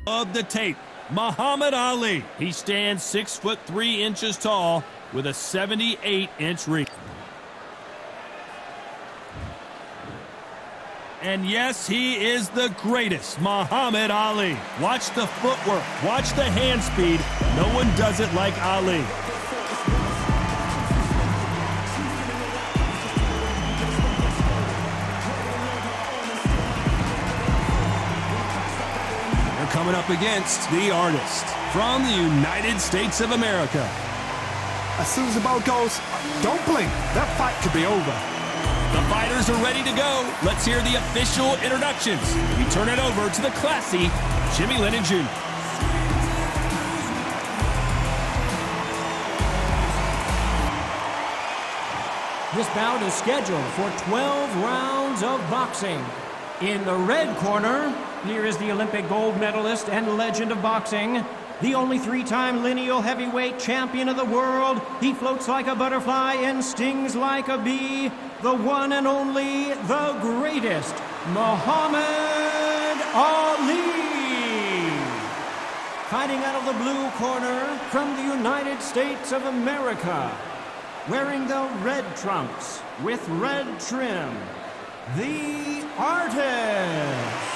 Of the tape, Muhammad Ali. He stands 6'3" tall with a 78-inch reach. And yes, he is the greatest, Muhammad Ali. Watch the footwork, watch the hand speed. No one does it like Ali. They're coming up against the artist from the United States of America. As soon as the ball goes, don't blink. That fight could be over. The fighters are ready to go. Let's hear the official introductions. We turn it over to the classy Jimmy Lennon Jr. This bout is scheduled for 12 rounds of boxing. In the red corner, here is the Olympic gold medalist and legend of boxing, the only three-time lineal heavyweight champion of the world. He floats like a butterfly and stings like a bee. The one and only, the greatest, Muhammad Ali. Fighting out of the blue corner from the United States of America, wearing the red trunks with red trim, the artist.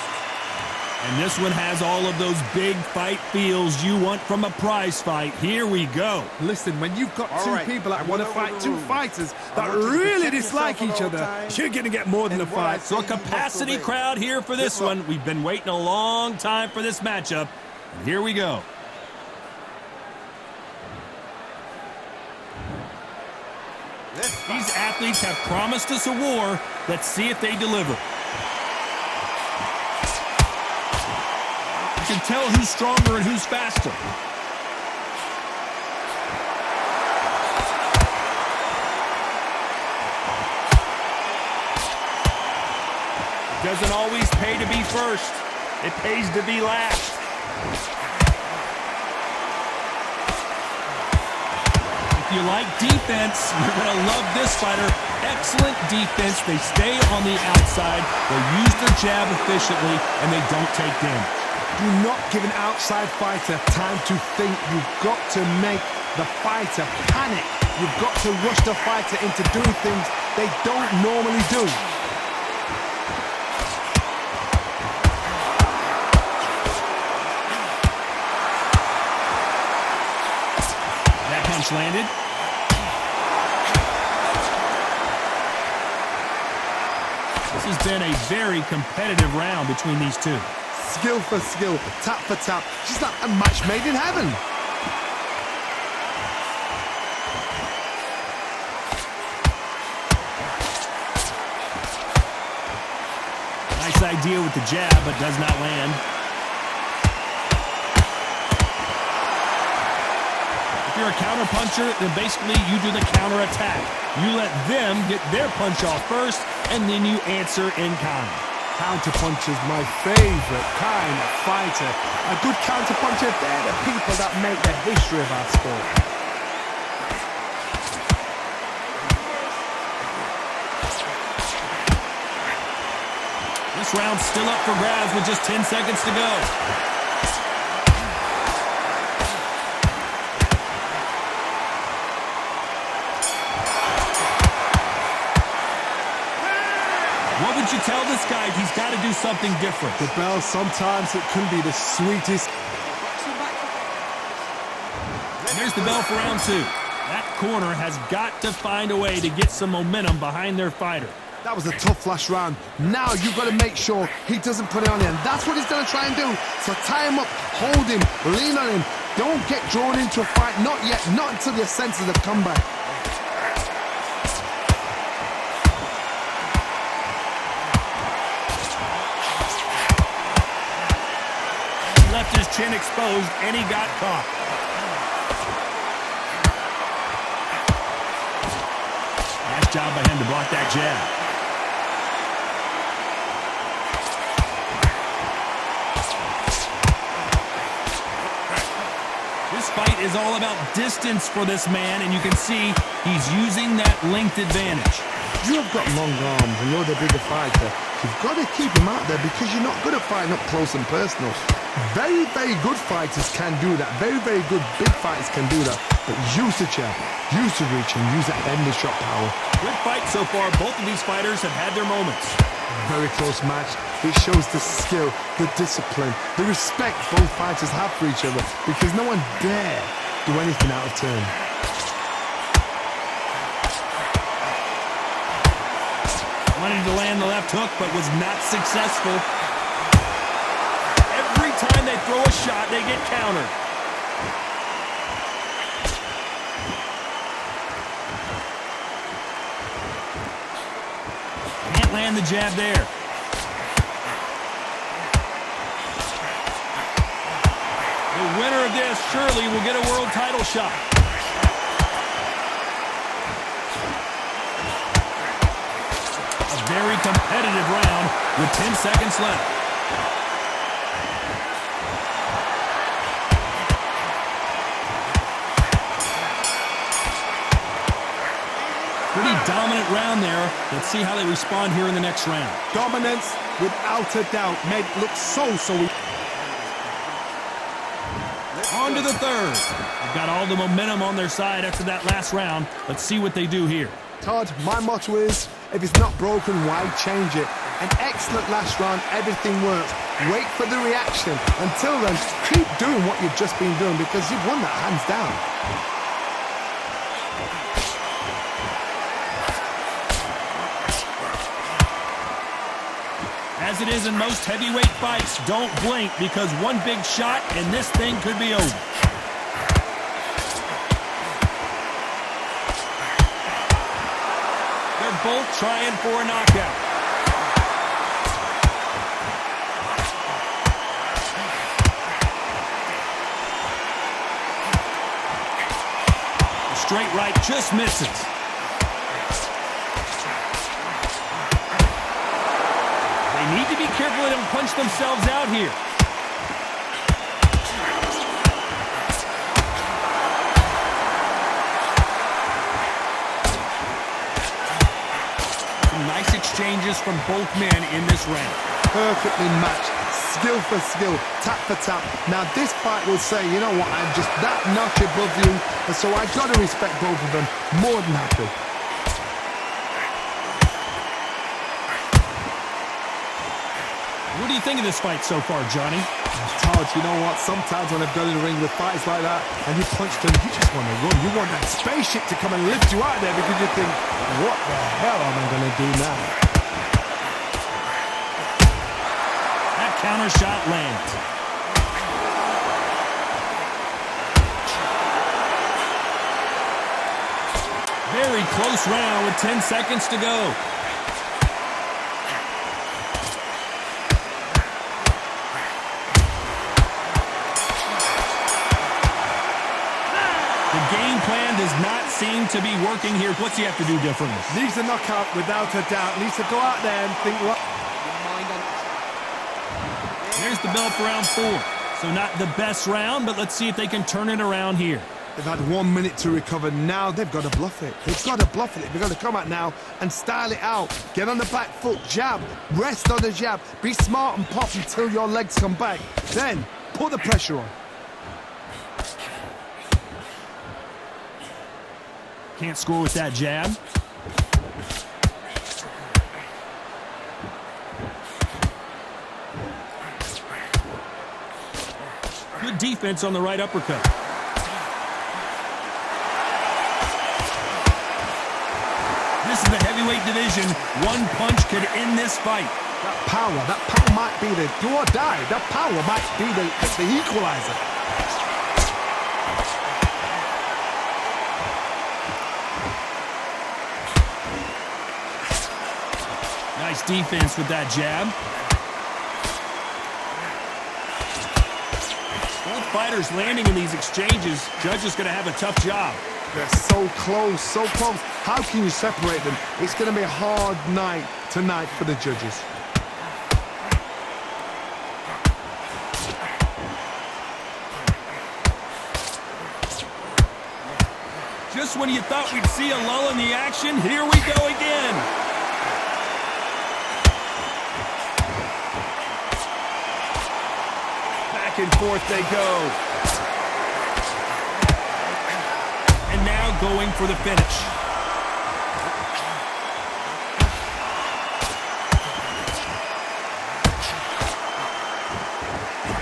And this one has all of those big fight feels you want from a prize fight. Here we go. Listen, when you've got two people that want to fight, two fighters that really dislike each other, you're going to get more than a fight. So a capacity crowd here for this one. We've been waiting a long time for this matchup. And here we go. These athletes have promised us a war. Let's see if they deliver. You can tell who's stronger and who's faster. It doesn't always pay to be first. It pays to be last. If you like defense, you're going to love this fighter. Excellent defense. They stay on the outside. They use their jab efficiently, and they don't take damage. Do not give an outside fighter time to think. You've got to make the fighter panic. You've got to rush the fighter into doing things they don't normally do. That punch landed. This has been a very competitive round between these two. Skill for skill, tap for tap, just like a match made in heaven. Nice idea with the jab, but does not land. If you're a counter puncher, then basically you do the counter attack. You let them get their punch off first, and then you answer in kind. Counterpuncher's my favorite kind of fighter. A good counterpuncher, they're the people that make the history of our sport. This round's still up for grabs with just 10 seconds to go. What would you tell this guy? He's got to do something different. The bell, sometimes it can be the sweetest. And there's the bell for round two. That corner has got to find a way to get some momentum behind their fighter. That was a tough last round. Now you've got to make sure he doesn't put it on him. That's what he's going to try and do. So tie him up, hold him, lean on him. Don't get drawn into a fight. Not yet. Not until your senses have come back. Left his chin exposed, and he got caught. Nice job by him to block that jab. This fight is all about distance for this man, and you can see he's using that length advantage. You've got long arms and you're the bigger fighter. You've got to keep him out there because you're not good at fighting up close and personal. Very, very good fighters can do that. Very, very good big fighters can do that. But use the jab, use the reach, and use that endless shot power. Good fight so far. Both of these fighters have had their moments. Very close match. It shows the skill, the discipline, the respect both fighters have for each other, because no one dare do anything out of turn. Wanted to land the left hook, but was not successful. Every time they throw a shot, they get countered. Can't land the jab there. The winner of this surely will get a world title shot. A very competitive round with 10 seconds left. Pretty dominant round there. Let's see how they respond here in the next round. Dominance, without a doubt, made it look so easy. On to the third. They've got all the momentum on their side after that last round. Let's see what they do here. Todd, my motto is, if it's not broken, why change it? An excellent last round, everything works. Wait for the reaction. Until then, keep doing what you've just been doing, because you've won that hands down. As it is in most heavyweight fights, don't blink, because one big shot and this thing could be over. They're both trying for a knockout. The straight right just misses. They need to be careful they don't punch themselves out here. Some nice exchanges from both men in this round. Perfectly matched, skill for skill, tap for tap. Now this fight will say, you know what, I'm just that notch above you, and so I've got to respect both of them. More than happy. What do you think of this fight so far, Johnny? Todd, you know what? Sometimes when I've got in the ring with fighters like that, and you punch them, you just want to run. You want that spaceship to come and lift you out there, because you think, what the hell am I going to do now? That counter shot lands. Very close round with 10 seconds to go. Does not seem to be working here. What's he have to do differently? Needs a knockout without a doubt. Needs to go out there and think, what? There's the bell for round 4. So not the best round, but let's see if they can turn it around here. They've had 1 minute to recover. Now they've got to bluff it. They've got to bluff it. They've got to come out now and style it out. Get on the back foot, jab, rest on the jab. Be smart and pop until your legs come back. Then put the pressure on. Can't score with that jab. Good defense on the right uppercut. This is the heavyweight division. One punch could end this fight. That power might be the do or die. That power might be the equalizer. Nice defense with that jab. Both fighters landing in these exchanges. Judge is going to have a tough job. They're so close, so close. How can you separate them? It's going to be a hard night tonight for the judges. Just when you thought we'd see a lull in the action, here we go again. and forth they go. And now going for the finish.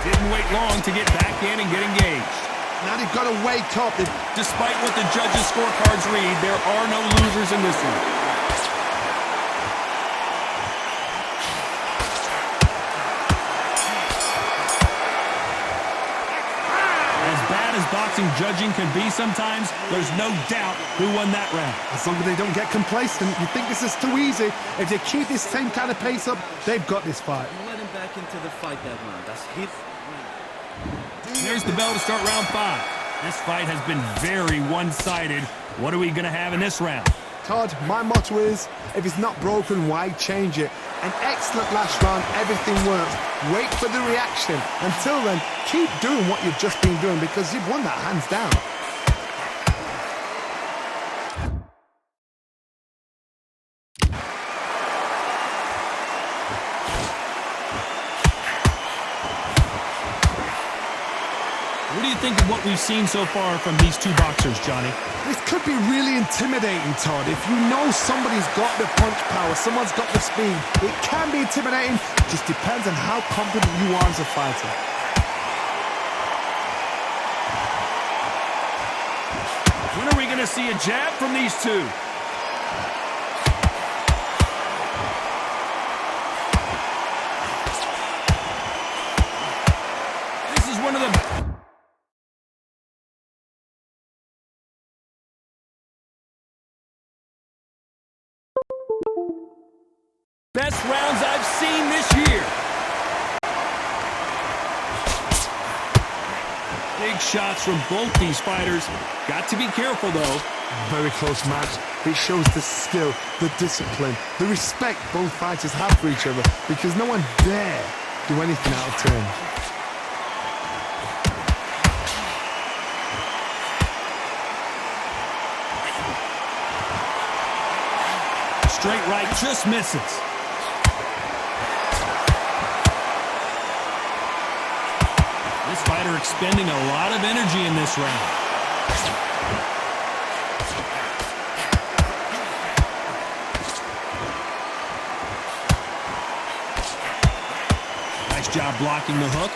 Didn't wait long to get back in and get engaged. Now they've got to wake up. Despite what the judges' scorecards read, there are no losers in this one. As bad as boxing judging can be sometimes, there's no doubt who won that round. As long as they don't get complacent, you think this is too easy. If they keep this same kind of pace up, they've got this fight. Let him back into the fight that round. That's his win. There's the bell to start round 5. This fight has been very one-sided. What are we going to have in this round? Todd, my motto is, if it's not broken, why change it? An excellent last round, everything works. Wait for the reaction. Until then, keep doing what you've just been doing because you've won that hands down. What do you think of what we've seen so far from these two boxers, Johnny? This could be really intimidating, Todd. If you know somebody's got the punch power, someone's got the speed, it can be intimidating. It just depends on how confident you are as a fighter. When are we going to see a jab from these two? This is one of the best rounds I've seen this year. Big shots from both these fighters. Got to be careful, though. Very close match. It shows the skill, the discipline, the respect both fighters have for each other because no one dare do anything out of turn. Straight right just misses. This fighter expending a lot of energy in this round. Nice job blocking the hook.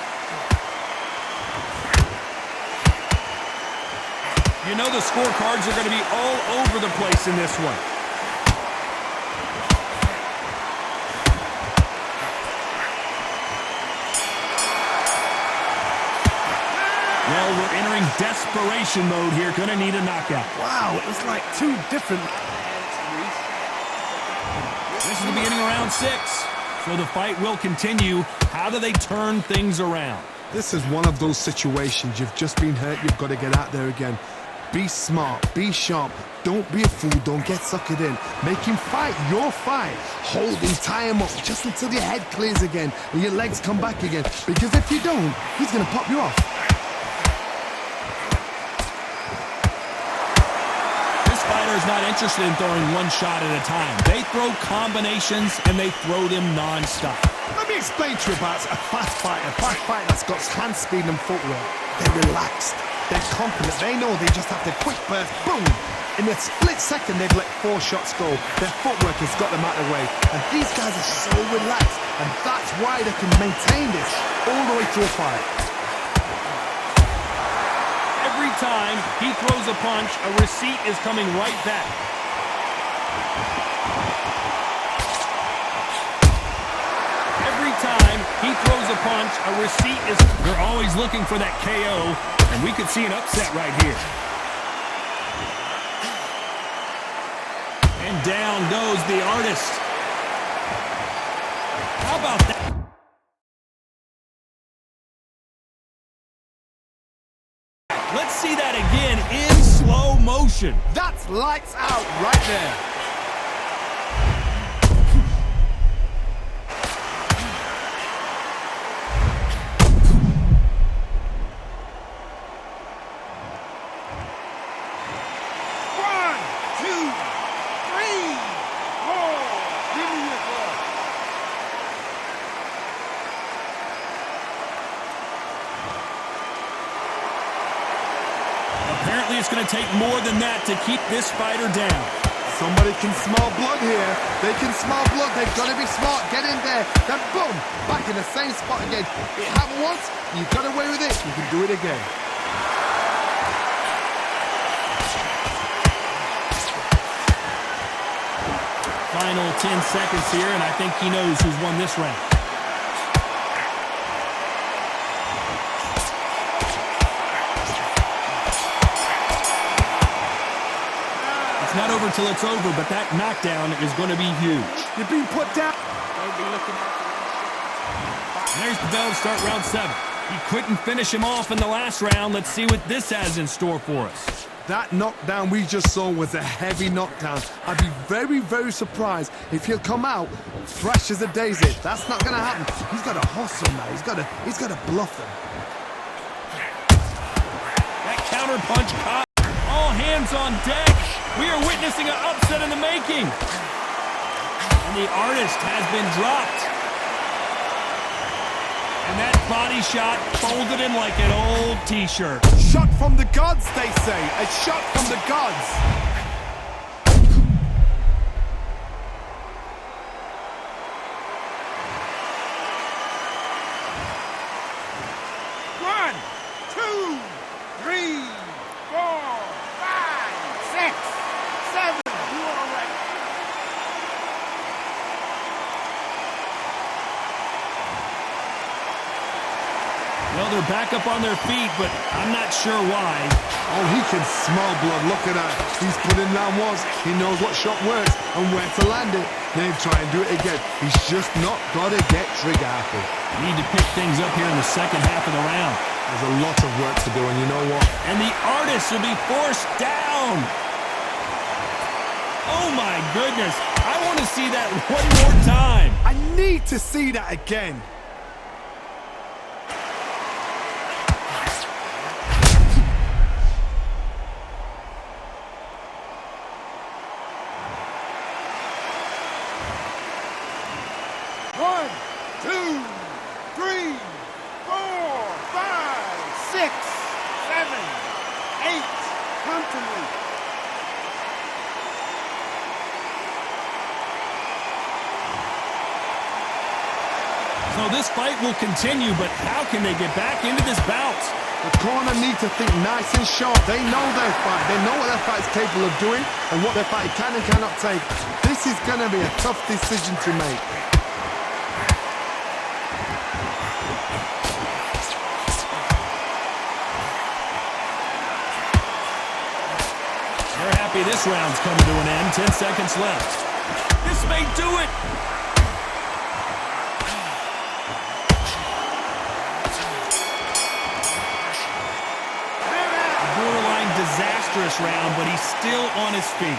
You know the scorecards are going to be all over the place in this one. Well, we're entering desperation mode here. Gonna need a knockout. Wow, it was like two different... This is the beginning of round 6. So the fight will continue. How do they turn things around? This is one of those situations. You've just been hurt. You've got to get out there again. Be smart. Be sharp. Don't be a fool. Don't get suckered in. Make him fight your fight. Hold him. Tie him up just until your head clears again and your legs come back again. Because if you don't, he's going to pop you off. Is not interested in throwing one shot at a time. They throw combinations and they throw them non-stop. Let me explain to you about a fast fighter that's got hand speed and footwork. They're relaxed. They're confident. They know they just have to quick burst, boom. In a split second, they've let 4 shots go. Their footwork has got them out of the way. And these guys are so relaxed. And that's why they can maintain this all the way through a fight. Every time he throws a punch, a receipt is coming right back. Every time he throws a punch, a receipt is... They're always looking for that KO, and we could see an upset right here. And down goes the artist. How about that? Let's see that again in slow motion. That's lights out right there. to take more than that to keep this fighter down. Somebody can smell blood here. They can smell blood. They've got to be smart. Get in there. Then boom, back in the same spot again. It happened once. You got away with it. You can do it again. Final 10 seconds here, and I think he knows who's won this round. It's not over till it's over, but that knockdown is going to be huge. You're being put down. There's the bell to start round 7. He couldn't finish him off in the last round. Let's see what this has in store for us. That knockdown we just saw was a heavy knockdown. I'd be very, very surprised if he'll come out fresh as a daisy. That's not going to happen. He's got to hustle now. He's got to bluff them. That counter punch caught. All hands on deck. We are witnessing an upset in the making. And the artist has been dropped. And that body shot folded him like an old t-shirt. Shot from the gods, they say. A shot from the gods. One, two, three, 4, 5, 6, 7. You all right? Well, they're back up on their feet, but I'm not sure why. Oh, he can smell blood. Look at that. He's put in round once. He knows what shot works and where to land it. Then try and do it again. He's just not got to get trigger happy. Need to pick things up here in the second half of the round. There's a lot of work to do, and you know what? And the artist will be forced down. Oh, my goodness. I want to see that one more time. I need to see that again. One, two, three, 4, 5, 6, 7, 8. Come to me. So this fight will continue, but how can they get back into this bout? The corner need to think nice and sharp. They know their fight. They know what their fight's capable of doing and what their fight can and cannot take. This is going to be a tough decision to make. They're happy this round's coming to an end. 10 seconds left. This may do it. A borderline disastrous round, but he's still on his feet.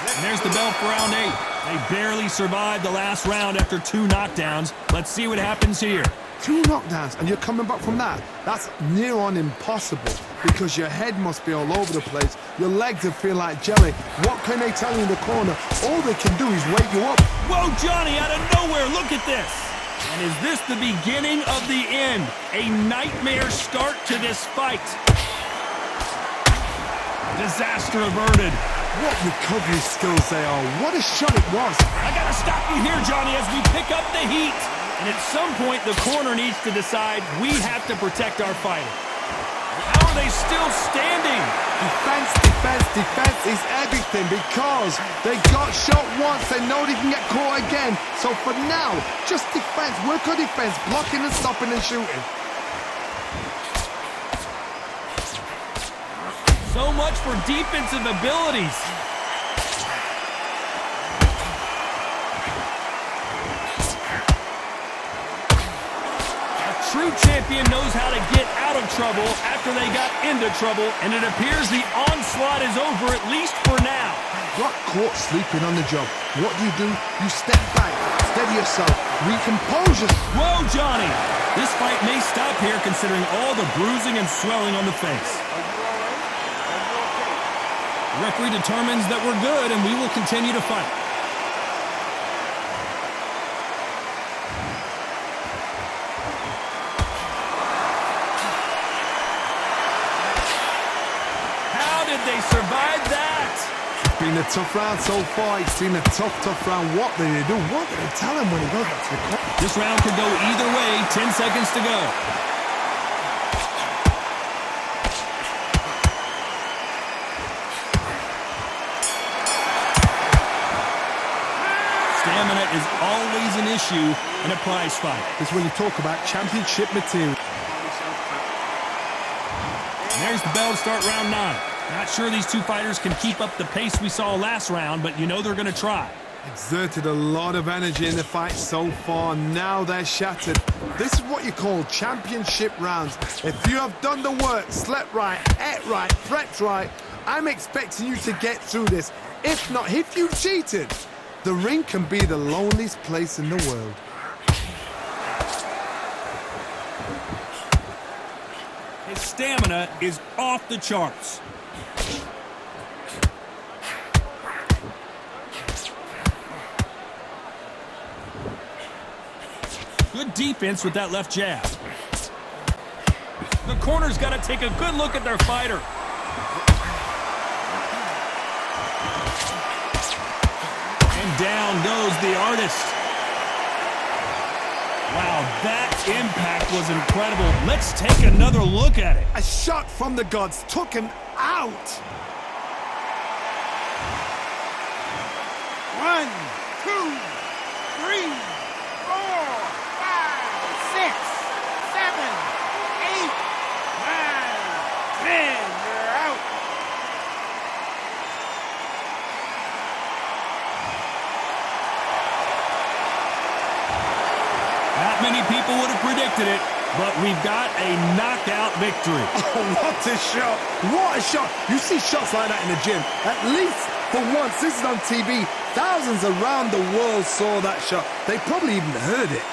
And there's the bell for round 8. They barely survived the last round after 2 knockdowns. Let's see what happens here. 2 knockdowns and you're coming back from that. That's near on impossible because your head must be all over the place. Your legs will feel like jelly. What can they tell you in the corner? All they can do is wake you up. Whoa, Johnny, out of nowhere, look at this. And is this the beginning of the end? A nightmare start to this fight. Disaster averted. What recovery skills they are. What a shot it was. I gotta stop you here, Johnny, as we pick up the heat. And at some point, the corner needs to decide we have to protect our fighter. How are they still standing? Defense, defense, defense is everything because they got shot once. They know they can get caught again. So for now, just defense. Work on defense. Blocking and stopping and shooting. So much for defensive abilities. True champion knows how to get out of trouble after they got into trouble, and it appears the onslaught is over, at least for now. Got caught sleeping on the job. What do? You step back, steady yourself, recompose yourself. Whoa, Johnny! This fight may stop here considering all the bruising and swelling on the face. The referee determines that we're good, and we will continue to fight. did they survive that? It's been a tough round so far. It's been a tough round. What did they do? What did they tell him when he goes up to the corner? This round could go either way. 10 seconds to go. Stamina is always an issue in a prize fight. This is when you talk about championship material. And there's the bell to start round 9. Not sure these two fighters can keep up the pace we saw last round, but you know they're going to try. Exerted a lot of energy in the fight so far. Now they're shattered. This is what you call championship rounds. If you have done the work, slept right, ate right, prepped right, I'm expecting you to get through this. If not, if you cheated, the ring can be the loneliest place in the world. His stamina is off the charts. Good defense with that left jab. The corner's got to take a good look at their fighter. And down goes the artist. Wow, that impact was incredible. Let's take another look at it. A shot from the gods took him out. 1, 2, 3, 4, 5, 6, 7, 8, 9, 10. You're out. Not many people would have predicted it, but we've got a knockout victory. Oh, what a shot. What a shot. You see shots like that in the gym. At least for once, this is on TV. Thousands around the world saw that shot. They probably even heard it.